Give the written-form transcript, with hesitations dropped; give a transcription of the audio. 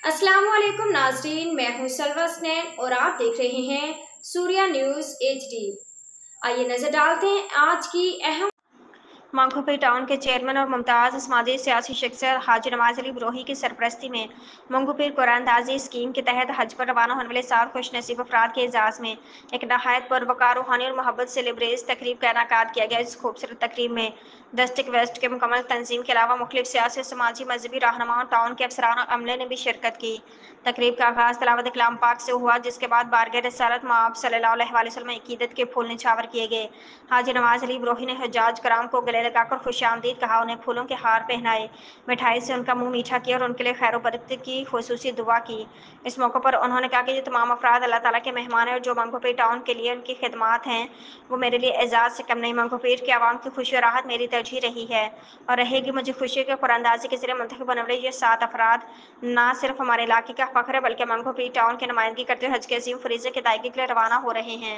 अस्सलामुअलैकुम नाजरीन, मैं हूं सलवा स्नैन और आप देख रहे हैं सूर्या न्यूज़ HD। आइए नजर डालते हैं आज की अहम। मंगोपी टाउन के चेयरमैन और मुमताज़ समाजी सियासी शख्सियत हाजी नवाज अली बरोही की सरपरस्ती में मंगोपीर कुरानदाजी स्कीम के तहत हज पर रवाना होने वाले 7 खुशनसीब अफराद के एजाज़ में एक नहायत पुरवकार रूहानी और मोहब्बत से लिबरेज तकरीब का इनेकाद किया गया। इस खूबसूरत तकरीब में डिस्ट्रिक्ट वेस्ट के मुकम्मल तंजीम के अलावा मुख्तलिफ सियासी समाजी मजहबी रहनुमाओं टाउन के अफसरान और अमले ने भी शिरकत की। तकरीब का आगाज़ तिलावत कलाम पाक से हुआ, जिसके बाद बारगाह रिसालत माब सल्लल्लाहु अलैहि वसल्लम में अकीदत के फूल निछावर किए गए। हाजी नवाज अली बरोही ने हज्जाज कराम को गले लगाकर खुशामदीद कहा, उन्हें फूलों के हार पहनाए, मिठाई से उनका मुंह मीठा किया और उनके लिए खैर बरकत की खुसूसी दुआ की। इस मौके पर उन्होंने कहा कि ये तमाम अफराद अल्लाह ताला के मेहमान हैं और जो मंगोपीर टाउन के लिए उनकी खिदमात हैं वो मेरे लिए एजाज़ से कम नहीं। मंगोपीर के आवाम की खुशी और राहत मेरी तरजीह रही है और रहेगी। मुझे खुशी के कुरानदाजी के जरिए मुंतखब होने वाले ये 7 अफराद न सिर्फ हमारे इलाके का फख्र है बल्कि मंगोपीर टाउन की नुमाइंदगी करते हुए हज के अजीम फरीज़े की अदायगी के लिए रवाना हो रहे हैं।